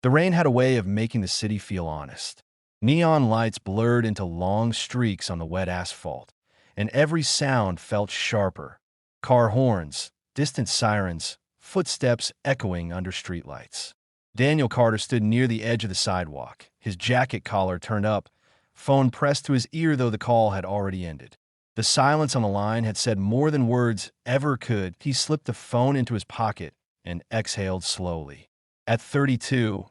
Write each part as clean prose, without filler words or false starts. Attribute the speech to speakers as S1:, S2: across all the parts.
S1: The rain had a way of making the city feel honest. Neon lights blurred into long streaks on the wet asphalt, and every sound felt sharper. Car horns, distant sirens, footsteps echoing under streetlights. Daniel Carter stood near the edge of the sidewalk, his jacket collar turned up, phone pressed to his ear though the call had already ended. The silence on the line had said more than words ever could. He slipped the phone into his pocket and exhaled slowly. At 32,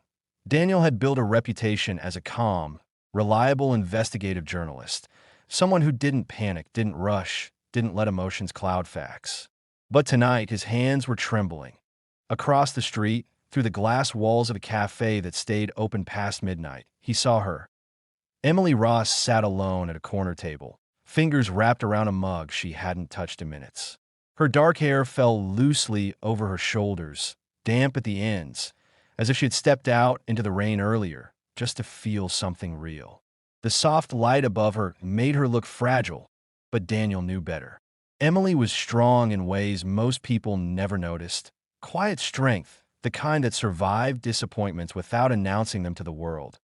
S1: Daniel had built a reputation as a calm, reliable investigative journalist, someone who didn't panic, didn't rush, didn't let emotions cloud facts. But tonight, his hands were trembling. Across the street, through the glass walls of a cafe that stayed open past midnight, he saw her. Emily Ross sat alone at a corner table, fingers wrapped around a mug she hadn't touched in minutes. Her dark hair fell loosely over her shoulders, damp at the ends, as if she had stepped out into the rain earlier, just to feel something real. The soft light above her made her look fragile, but Daniel knew better. Emily was strong in ways most people never noticed. Quiet strength, the kind that survived disappointments without announcing them to the world.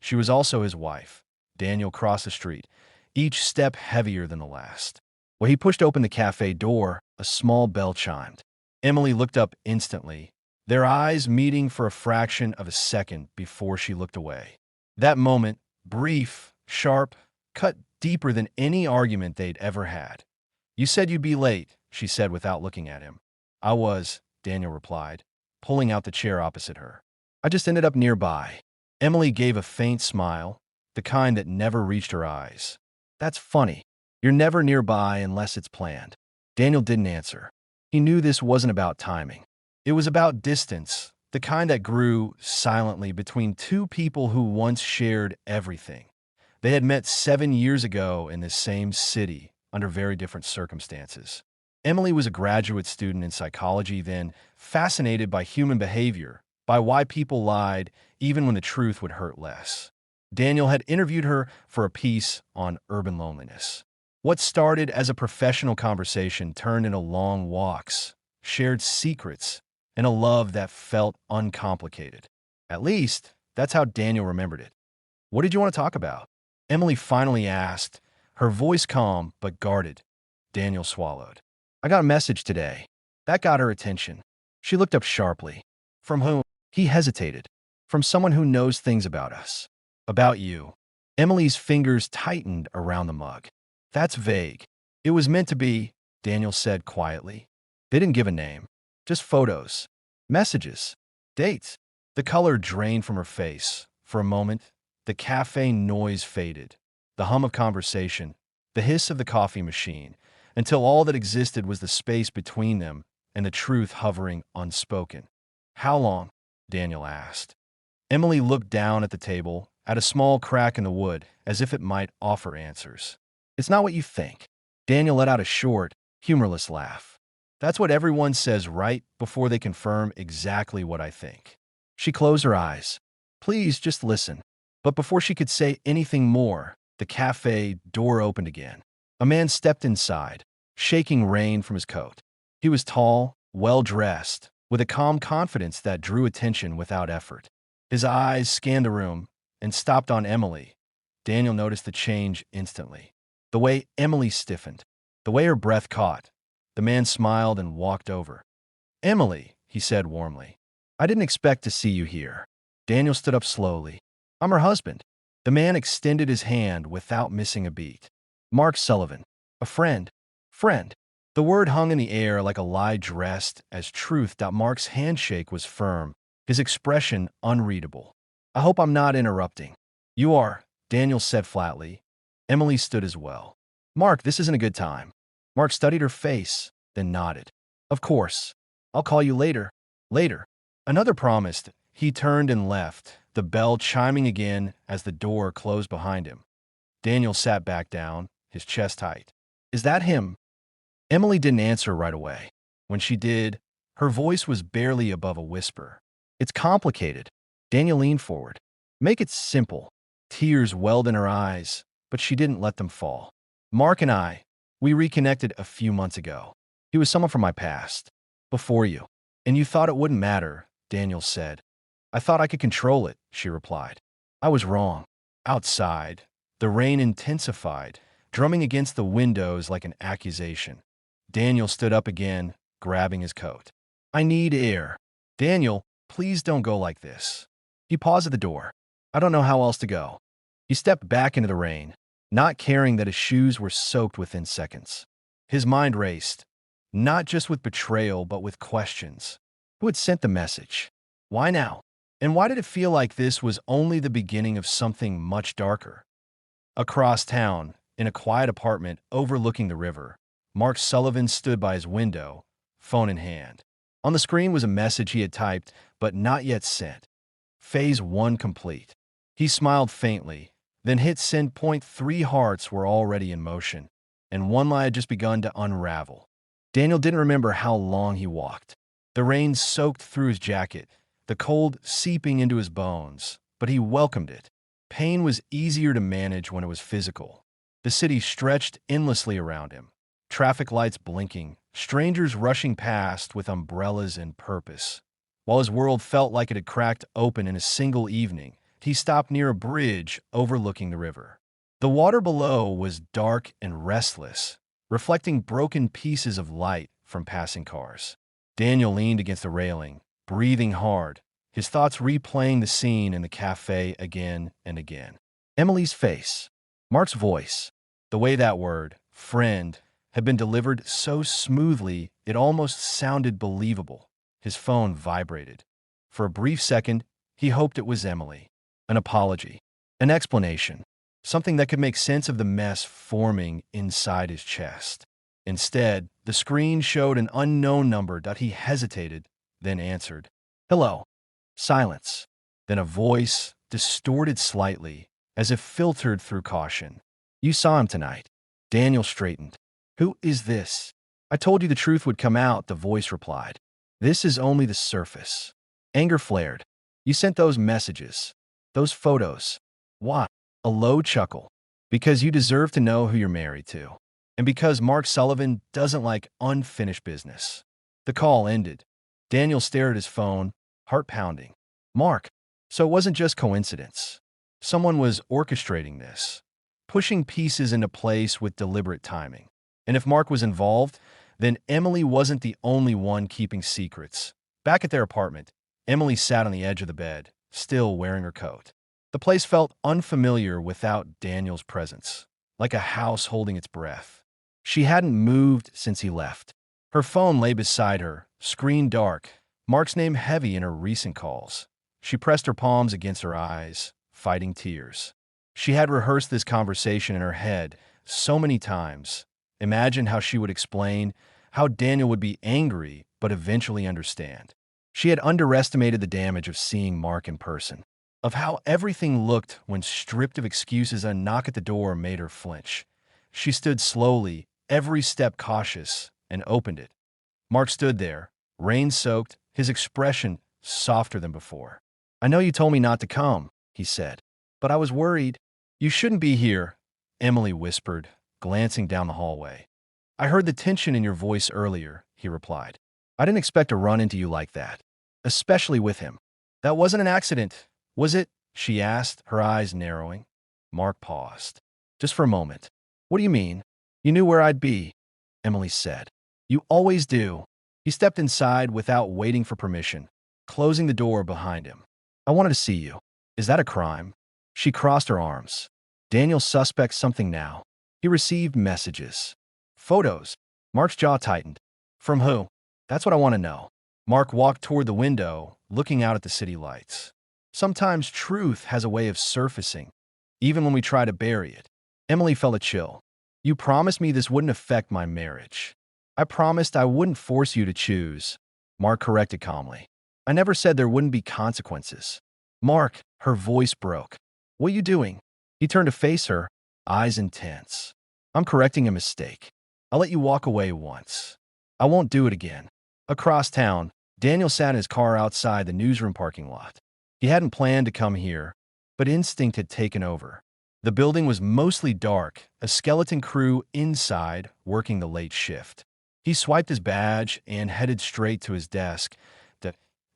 S1: She was also his wife. Daniel crossed the street, each step heavier than the last. When he pushed open the cafe door, a small bell chimed. Emily looked up instantly, their eyes meeting for a fraction of a second before she looked away. That moment, brief, sharp, cut deeper than any argument they'd ever had. "You said you'd be late," she said without looking at him. "I was," Daniel replied, pulling out the chair opposite her. "I just ended up nearby." Emily gave a faint smile, the kind that never reached her eyes. "That's funny. You're never nearby unless it's planned." Daniel didn't answer. He knew this wasn't about timing. It was about distance, the kind that grew silently between two people who once shared everything. They had met 7 years ago in this same city, under very different circumstances. Emily was a graduate student in psychology then, fascinated by human behavior, by why people lied, even when the truth would hurt less. Daniel had interviewed her for a piece on urban loneliness. What started as a professional conversation turned into long walks, shared secrets, and a love that felt uncomplicated. At least, that's how Daniel remembered it. "What did you want to talk about?" Emily finally asked, her voice calm but guarded. Daniel swallowed. "I got a message today." That got her attention. She looked up sharply. "From whom?" He hesitated. "From someone who knows things about us. About you." Emily's fingers tightened around the mug. "That's vague." "It was meant to be," Daniel said quietly. They didn't give a name. Just photos. Messages. Dates. The color drained from her face. For a moment, the cafe noise faded. The hum of conversation. The hiss of the coffee machine. Until all that existed was the space between them and the truth hovering unspoken. "How long?" Daniel asked. Emily looked down at the table, at a small crack in the wood, as if it might offer answers. "It's not what you think." Daniel let out a short, humorless laugh. "That's what everyone says right before they confirm exactly what I think." She closed her eyes. "Please, just listen." But before she could say anything more, the cafe door opened again. A man stepped inside, shaking rain from his coat. He was tall, well-dressed, with a calm confidence that drew attention without effort. His eyes scanned the room and stopped on Emily. Daniel noticed the change instantly. The way Emily stiffened, the way her breath caught. The man smiled and walked over. "Emily," he said warmly, "I didn't expect to see you here." Daniel stood up slowly. "I'm her husband." The man extended his hand without missing a beat. "Mark Sullivan. A friend." Friend. The word hung in the air like a lie dressed as truth. Mark's handshake was firm, his expression unreadable. "I hope I'm not interrupting." "You are," Daniel said flatly. Emily stood as well. "Mark, this isn't a good time." Mark studied her face, then nodded. "Of course. I'll call you later." Later. Another promised. He turned and left, the bell chiming again as the door closed behind him. Daniel sat back down, his chest tight. "Is that him?" Emily didn't answer right away. When she did, her voice was barely above a whisper. "It's complicated." Daniel leaned forward. "Make it simple." Tears welled in her eyes, but she didn't let them fall. "Mark and we reconnected a few months ago. He was someone from my past. Before you. And you thought it wouldn't matter," Daniel said. I thought I could control it, she replied. I was wrong. Outside, the rain intensified, drumming against the windows like an accusation. Daniel stood up again, grabbing his coat. I need air. Daniel, please don't go like this. He paused at the door. I don't know how else to go. He stepped back into the rain, not caring that his shoes were soaked within seconds. His mind raced, not just with betrayal, but with questions. Who had sent the message? Why now? And why did it feel like this was only the beginning of something much darker? Across town, in a quiet apartment overlooking the river, Mark Sullivan stood by his window, phone in hand. On the screen was a message he had typed, but not yet sent. Phase 1 complete. He smiled faintly, then hit send. 3 hearts were already in motion, and one lie had just begun to unravel. Daniel didn't remember how long he walked. The rain soaked through his jacket, the cold seeping into his bones, but he welcomed it. Pain was easier to manage when it was physical. The city stretched endlessly around him, traffic lights blinking, strangers rushing past with umbrellas and purpose. While his world felt like it had cracked open in a single evening, he stopped near a bridge overlooking the river. The water below was dark and restless, reflecting broken pieces of light from passing cars. Daniel leaned against the railing, breathing hard, his thoughts replaying the scene in the cafe again and again. Emily's face, Mark's voice, the way that word, friend, had been delivered so smoothly it almost sounded believable. His phone vibrated. For a brief second, he hoped it was Emily. An apology, an explanation, something that could make sense of the mess forming inside his chest. Instead, the screen showed an unknown number. He hesitated, then answered. Hello. Silence. Then a voice, distorted slightly, as if filtered through caution. You saw him tonight. Daniel straightened. Who is this? I told you the truth would come out, the voice replied. This is only the surface. Anger flared. You sent those messages. Those photos. Why? A low chuckle. Because you deserve to know who you're married to. And because Mark Sullivan doesn't like unfinished business. The call ended. Daniel stared at his phone, heart pounding. Mark. So it wasn't just coincidence. Someone was orchestrating this, pushing pieces into place with deliberate timing. And if Mark was involved, then Emily wasn't the only one keeping secrets. Back at their apartment, Emily sat on the edge of the bed, still wearing her coat. The place felt unfamiliar without Daniel's presence, like a house holding its breath. She hadn't moved since he left. Her phone lay beside her, screen dark, Mark's name heavy in her recent calls. She pressed her palms against her eyes, fighting tears. She had rehearsed this conversation in her head so many times. Imagined how she would explain, how Daniel would be angry but eventually understand. She had underestimated the damage of seeing Mark in person, of how everything looked when stripped of excuses. A knock at the door made her flinch. She stood slowly, every step cautious, and opened it. Mark stood there, rain-soaked, his expression softer than before. I know you told me not to come, he said, but I was worried. You shouldn't be here, Emily whispered, glancing down the hallway. I heard the tension in your voice earlier, he replied. I didn't expect to run into you like that, especially with him. That wasn't an accident, was it? She asked, her eyes narrowing. Mark paused. Just for a moment. What do you mean? You knew where I'd be, Emily said. You always do. He stepped inside without waiting for permission, closing the door behind him. I wanted to see you. Is that a crime? She crossed her arms. Daniel suspects something now. He received messages. Photos. Mark's jaw tightened. From who? That's what I want to know. Mark walked toward the window, looking out at the city lights. Sometimes truth has a way of surfacing, even when we try to bury it. Emily felt a chill. You promised me this wouldn't affect my marriage. I promised I wouldn't force you to choose. Mark corrected calmly. I never said there wouldn't be consequences. Mark, her voice broke. What are you doing? He turned to face her, eyes intense. I'm correcting a mistake. I'll let you walk away once. I won't do it again. Across town, Daniel sat in his car outside the newsroom parking lot. He hadn't planned to come here, but instinct had taken over. The building was mostly dark, a skeleton crew inside working the late shift. He swiped his badge and headed straight to his desk.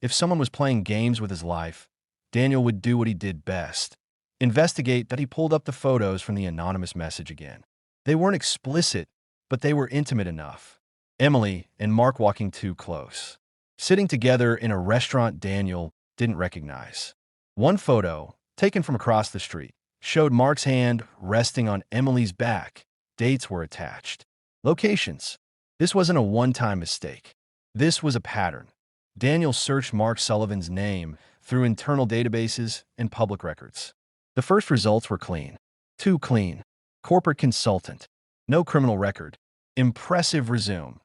S1: If someone was playing games with his life, Daniel would do what he did best. Investigate that. He pulled up the photos from the anonymous message again. They weren't explicit, but they were intimate enough. Emily and Mark walking too close. Sitting together in a restaurant Daniel didn't recognize. One photo, taken from across the street, showed Mark's hand resting on Emily's back. Dates were attached. Locations. This wasn't a one-time mistake. This was a pattern. Daniel searched Mark Sullivan's name through internal databases and public records. The first results were clean. Too clean. Corporate consultant. No criminal record. Impressive resume.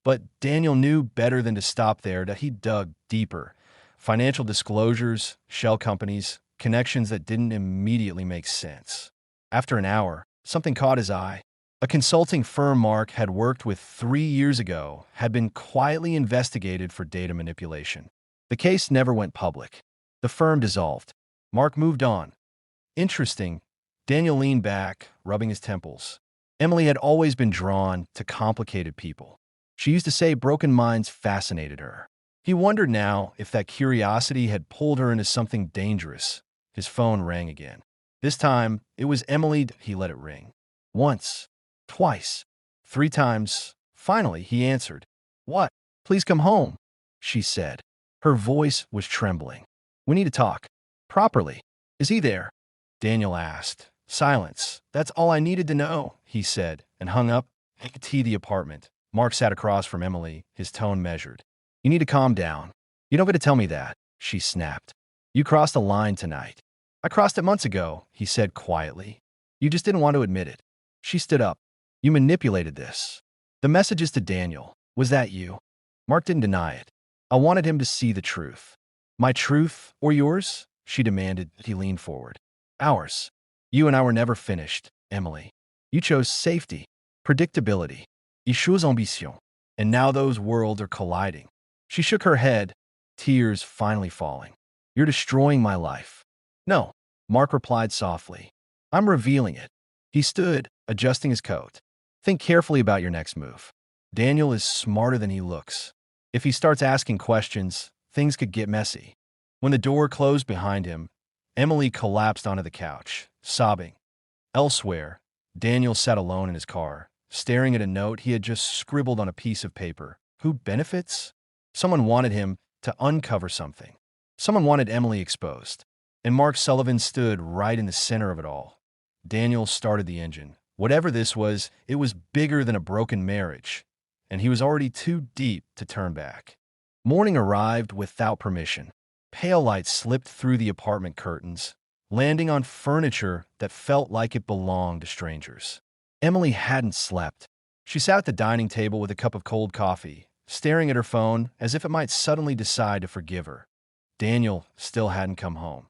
S1: But Daniel knew better than to stop there, that he dug deeper. Financial disclosures, shell companies, connections that didn't immediately make sense. After an hour, something caught his eye. A consulting firm Mark had worked with 3 years ago had been quietly investigated for data manipulation. The case never went public. The firm dissolved. Mark moved on. Interesting. Daniel leaned back, rubbing his temples. Emily had always been drawn to complicated people. She used to say broken minds fascinated her. He wondered now if that curiosity had pulled her into something dangerous. His phone rang again. This time, it was Emily. He let it ring. Once. Twice. 3 times. Finally, he answered. "What? Please come home," she said. Her voice was trembling. "We need to talk. Properly. Is he there?" Daniel asked. Silence. "That's all I needed to know," he said, and hung up. He could see the apartment. Mark sat across from Emily, his tone measured. "You need to calm down. You don't get to tell me that," she snapped. "You crossed a line tonight." "I crossed it months ago," he said quietly. "You just didn't want to admit it." She stood up. "You manipulated this. The messages to Daniel. Was that you?" Mark didn't deny it. "I wanted him to see the truth." "My truth or yours?" she demanded. He leaned forward. "Ours. You and I were never finished, Emily. You chose safety, predictability, chose ambition, and now those worlds are colliding." She shook her head, tears finally falling. "You're destroying my life." "No," Mark replied softly. "I'm revealing it." He stood, adjusting his coat. "Think carefully about your next move. Daniel is smarter than he looks. If he starts asking questions, things could get messy." When the door closed behind him, Emily collapsed onto the couch, sobbing. Elsewhere, Daniel sat alone in his car, staring at a note he had just scribbled on a piece of paper. Who benefits? Someone wanted him to uncover something. Someone wanted Emily exposed. And Mark Sullivan stood right in the center of it all. Daniel started the engine. Whatever this was, it was bigger than a broken marriage, and he was already too deep to turn back. Morning arrived without permission. Pale light slipped through the apartment curtains, landing on furniture that felt like it belonged to strangers. Emily hadn't slept. She sat at the dining table with a cup of cold coffee, staring at her phone as if it might suddenly decide to forgive her. Daniel still hadn't come home.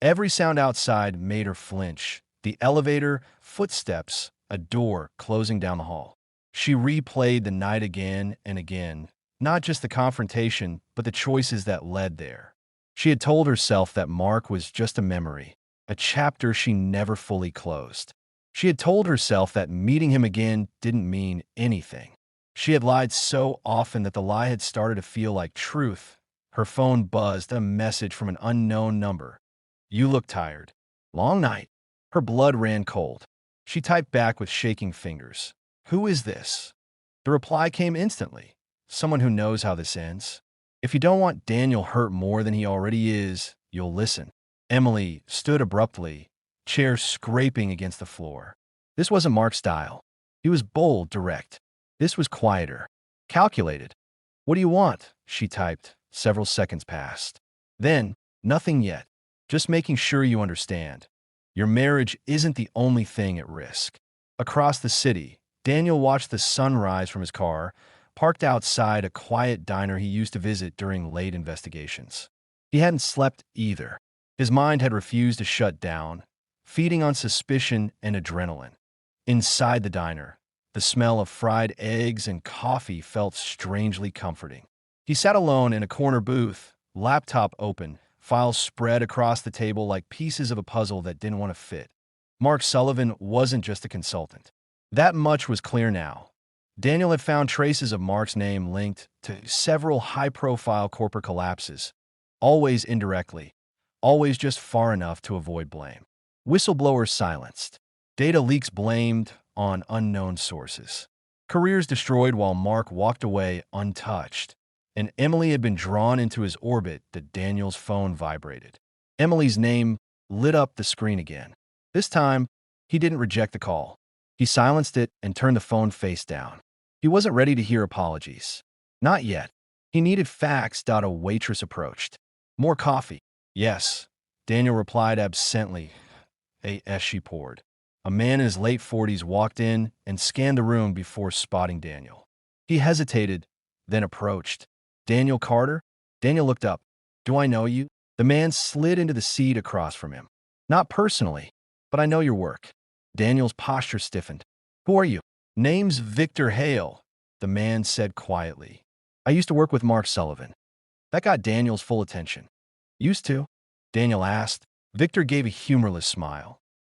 S1: Every sound outside made her flinch. The elevator, footsteps, a door closing down the hall. She replayed the night again and again, not just the confrontation, but the choices that led there. She had told herself that Mark was just a memory, a chapter she never fully closed. She had told herself that meeting him again didn't mean anything. She had lied so often that the lie had started to feel like truth. Her phone buzzed, a message from an unknown number. "You look tired. Long night." Her blood ran cold. She typed back with shaking fingers. "Who is this?" The reply came instantly. "Someone who knows how this ends. If you don't want Daniel hurt more than he already is, you'll listen." Emily stood abruptly, chair scraping against the floor. This wasn't Mark's style. He was bold, direct. This was quieter, calculated. "What do you want?" she typed. Several seconds passed. Then, "Nothing yet. Just making sure you understand. Your marriage isn't the only thing at risk." Across the city, Daniel watched the sunrise from his car, parked outside a quiet diner he used to visit during late investigations. He hadn't slept either. His mind had refused to shut down, feeding on suspicion and adrenaline. Inside the diner, the smell of fried eggs and coffee felt strangely comforting. He sat alone in a corner booth, laptop open, files spread across the table like pieces of a puzzle that didn't want to fit. Mark Sullivan wasn't just a consultant. That much was clear now. Daniel had found traces of Mark's name linked to several high-profile corporate collapses, always indirectly, always just far enough to avoid blame. Whistleblowers silenced. Data leaks blamed on unknown sources. Careers destroyed while Mark walked away untouched. And Emily had been drawn into his orbit that Daniel's phone vibrated. Emily's name lit up the screen again. This time, he didn't reject the call. He silenced it and turned the phone face down. He wasn't ready to hear apologies. Not yet. He needed facts. A waitress approached. More coffee. Yes, Daniel replied absently as she poured. A man in his late 40s walked in and scanned the room before spotting Daniel. He hesitated, then approached. Daniel Carter? Daniel looked up. Do I know you? The man slid into the seat across from him. Not personally, but I know your work. Daniel's posture stiffened. Who are you? Name's Victor Hale, the man said quietly. I used to work with Mark Sullivan. That got Daniel's full attention. Used to? Daniel asked. Victor gave a humorless smile.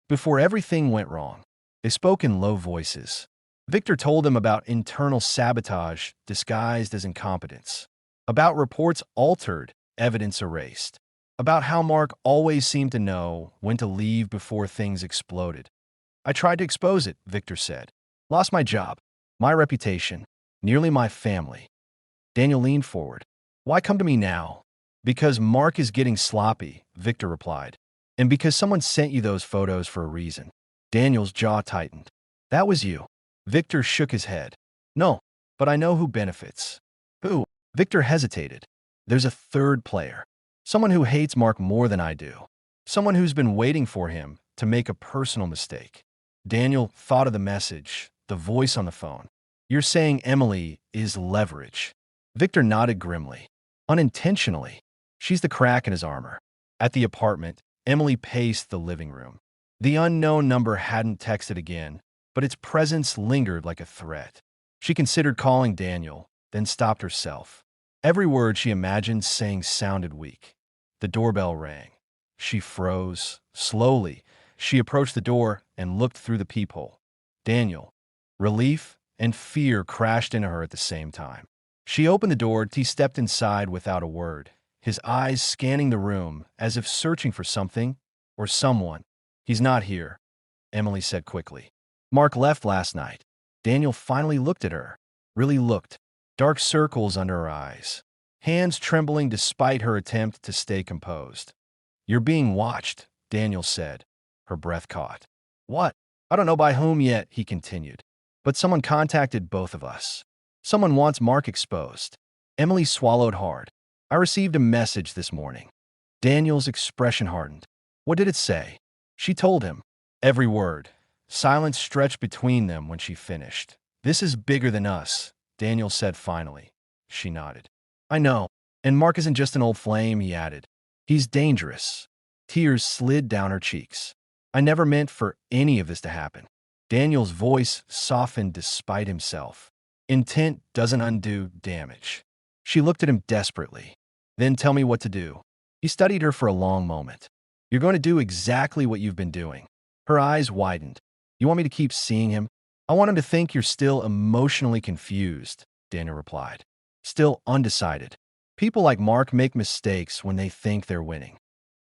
S1: Before everything went wrong, they spoke in low voices. Victor told them about internal sabotage disguised as incompetence, about reports altered, evidence erased, about how Mark always seemed to know when to leave before things exploded. I tried to expose it, Victor said. Lost my job, my reputation, nearly my family. Daniel leaned forward. Why come to me now? Because Mark is getting sloppy, Victor replied. And because someone sent you those photos for a reason. Daniel's jaw tightened. That was you. Victor shook his head. No, but I know who benefits. Who? Victor hesitated. There's a third player. Someone who hates Mark more than I do. Someone who's been waiting for him to make a personal mistake. Daniel thought of the message, the voice on the phone. You're saying Emily is leverage. Victor nodded grimly. Unintentionally. She's the crack in his armor. At the apartment, Emily paced the living room. The unknown number hadn't texted again, but its presence lingered like a threat. She considered calling Daniel, then stopped herself. Every word she imagined saying sounded weak. The doorbell rang. She froze. Slowly, she approached the door and looked through the peephole. Daniel. Relief and fear crashed into her at the same time. She opened the door. He stepped inside without a word, his eyes scanning the room as if searching for something or someone. He's not here, Emily said quickly. Mark left last night. Daniel finally looked at her. Really looked. Dark circles under her eyes. Hands trembling despite her attempt to stay composed. You're being watched, Daniel said. Her breath caught. What? I don't know by whom yet, he continued. But someone contacted both of us. Someone wants Mark exposed. Emily swallowed hard. I received a message this morning. Daniel's expression hardened. What did it say? She told him. Every word. Silence stretched between them when she finished. This is bigger than us, Daniel said finally. She nodded. I know. And Mark isn't just an old flame, he added. He's dangerous. Tears slid down her cheeks. I never meant for any of this to happen. Daniel's voice softened despite himself. Intent doesn't undo damage. She looked at him desperately. Then tell me what to do. He studied her for a long moment. You're going to do exactly what you've been doing. Her eyes widened. You want me to keep seeing him? I want him to think you're still emotionally confused, Daniel replied. Still undecided. People like Mark make mistakes when they think they're winning.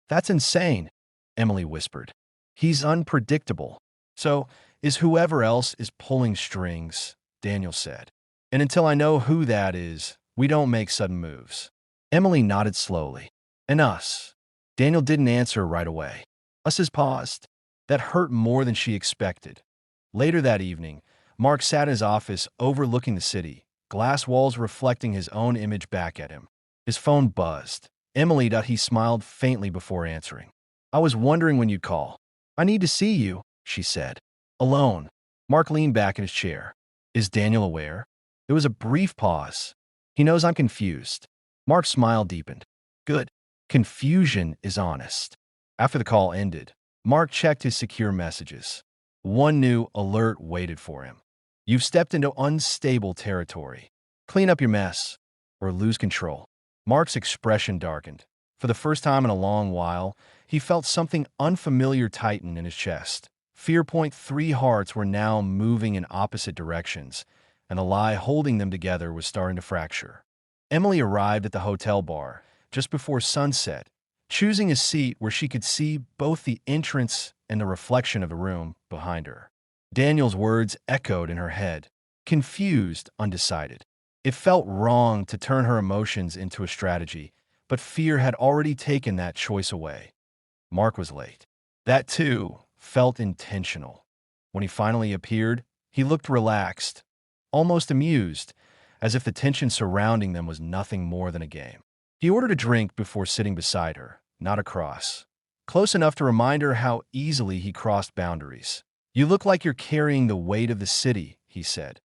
S1: That's insane, Emily whispered. He's unpredictable. So is whoever else is pulling strings, Daniel said. And until I know who that is, we don't make sudden moves. Emily nodded slowly. And us? Daniel didn't answer right away. Us has paused. That hurt more than she expected. Later that evening, Mark sat in his office overlooking the city, glass walls reflecting his own image back at him. His phone buzzed. Emily, he smiled faintly before answering. I was wondering when you'd call. I need to see you, she said. Alone. Mark leaned back in his chair. Is Daniel aware? There was a brief pause. He knows I'm confused. Mark's smile deepened. Good. Confusion is honest. After the call ended, Mark checked his secure messages. One new alert waited for him. You've stepped into unstable territory. Clean up your mess or lose control. Mark's expression darkened. For the first time in a long while, he felt something unfamiliar tighten in his chest. Fear point 3 hearts were now moving in opposite directions, and the lie holding them together was starting to fracture. Emily arrived at the hotel bar just before sunset, choosing a seat where she could see both the entrance and the reflection of the room behind her. Daniel's words echoed in her head, confused, undecided. It felt wrong to turn her emotions into a strategy, but fear had already taken that choice away. Mark was late. That, too, felt intentional. When he finally appeared, he looked relaxed, almost amused, as if the tension surrounding them was nothing more than a game. He ordered a drink before sitting beside her, not across, close enough to remind her how easily he crossed boundaries. "You look like you're carrying the weight of the city," he said.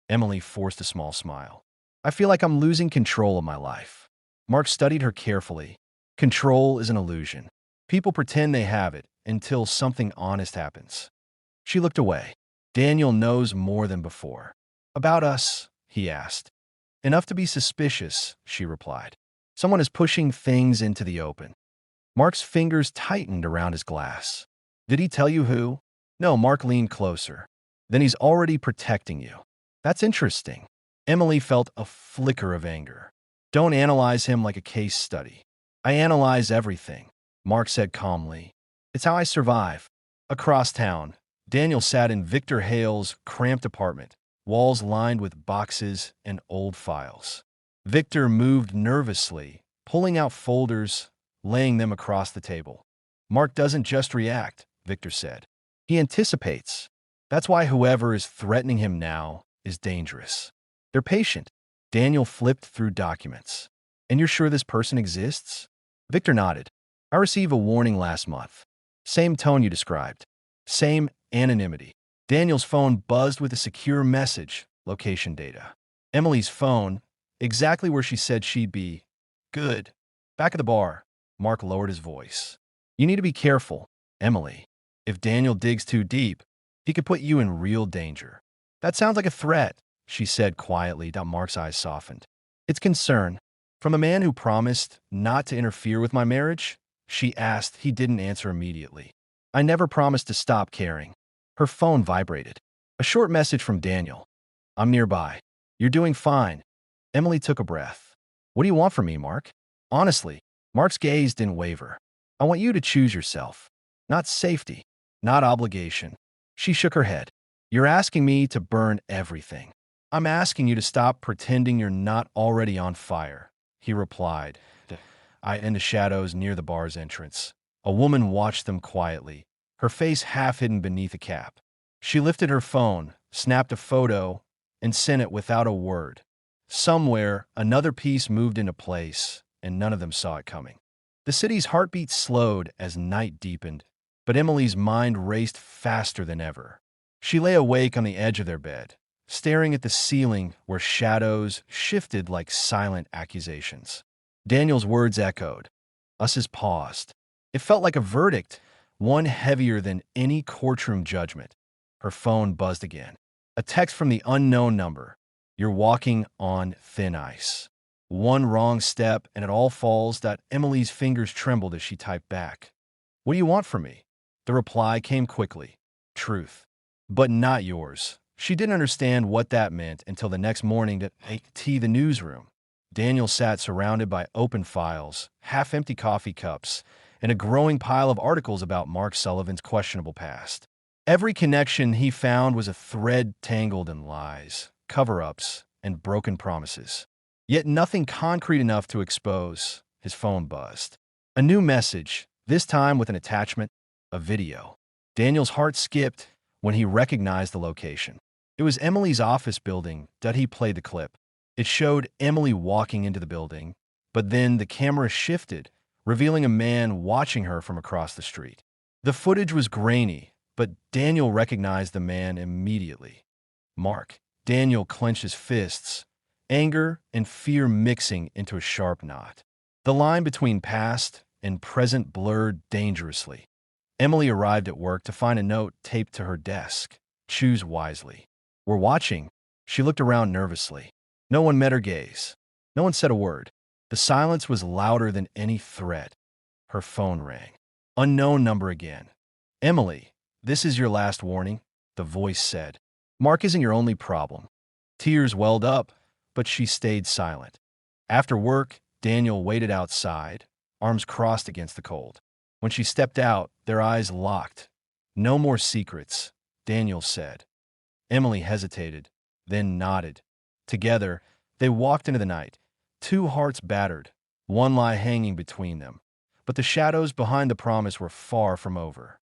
S1: Emily forced a small smile. "I feel like I'm losing control of my life." Mark studied her carefully. Control is an illusion. People pretend they have it until something honest happens. She looked away. "Daniel knows more than before." "About us?" he asked. "Enough to be suspicious," she replied. "Someone is pushing things into the open." Mark's fingers tightened around his glass. "Did he tell you who?" "No." Mark leaned closer. "Then he's already protecting you." "That's interesting." Emily felt a flicker of anger. "Don't analyze him like a case study." "I analyze everything," Mark said calmly. "It's how I survive." Across town, Daniel sat in Victor Hale's cramped apartment, walls lined with boxes and old files. Victor moved nervously, pulling out folders, laying them across the table. "Mark doesn't just react," Victor said. "He anticipates. That's why whoever is threatening him now is dangerous. They're patient." Daniel flipped through documents. "And you're sure this person exists?" Victor nodded. "I received a warning last month. Same tone you described. Same anonymity." Daniel's phone buzzed with a secure message, location data. Emily's phone, exactly where she said she'd be. "Good." Back at the bar, Mark lowered his voice. "You need to be careful, Emily. If Daniel digs too deep, he could put you in real danger." "That sounds like a threat," she said quietly. Mark's eyes softened. "It's concern. From a man who promised not to interfere with my marriage?" She asked. He didn't answer immediately. "I never promised to stop caring." Her phone vibrated. A short message from Daniel. "I'm nearby. You're doing fine." Emily took a breath. "What do you want from me, Mark?" "Honestly." Mark's gaze didn't waver. "I want you to choose yourself. Not safety. Not obligation." She shook her head. "You're asking me to burn everything." "I'm asking you to stop pretending you're not already on fire," he replied. In the shadows near the bar's entrance, a woman watched them quietly, her face half hidden beneath a cap. She lifted her phone, snapped a photo, and sent it without a word. Somewhere, another piece moved into place, and none of them saw it coming. The city's heartbeat slowed as night deepened, but Emily's mind raced faster than ever. She lay awake on the edge of their bed, staring at the ceiling where shadows shifted like silent accusations. Daniel's words echoed. Us's paused. It felt like a verdict, one heavier than any courtroom judgment. Her phone buzzed again. A text from the unknown number. "You're walking on thin ice. One wrong step and it all falls." Emily's fingers trembled as she typed back. "What do you want from me?" The reply came quickly. "Truth. But not yours." She didn't understand what that meant until the next morning at the newsroom. Daniel sat surrounded by open files, half-empty coffee cups, and a growing pile of articles about Mark Sullivan's questionable past. Every connection he found was a thread tangled in lies, cover-ups, and broken promises. Yet nothing concrete enough to expose. His phone buzzed. A new message, this time with an attachment, a video. Daniel's heart skipped when he recognized the location. It was Emily's office building. He played the clip. It showed Emily walking into the building, but then the camera shifted, revealing a man watching her from across the street. The footage was grainy, but Daniel recognized the man immediately. Mark. Daniel clenched his fists, anger and fear mixing into a sharp knot. The line between past and present blurred dangerously. Emily arrived at work to find a note taped to her desk. "Choose wisely. We're watching." She looked around nervously. No one met her gaze. No one said a word. The silence was louder than any threat. Her phone rang. Unknown number again. "Emily, this is your last warning," the voice said. "Mark isn't your only problem." Tears welled up, but she stayed silent. After work, Daniel waited outside, arms crossed against the cold. When she stepped out, their eyes locked. "No more secrets," Daniel said. Emily hesitated, then nodded. Together, they walked into the night, two hearts battered, one lie hanging between them. But the shadows behind the promise were far from over.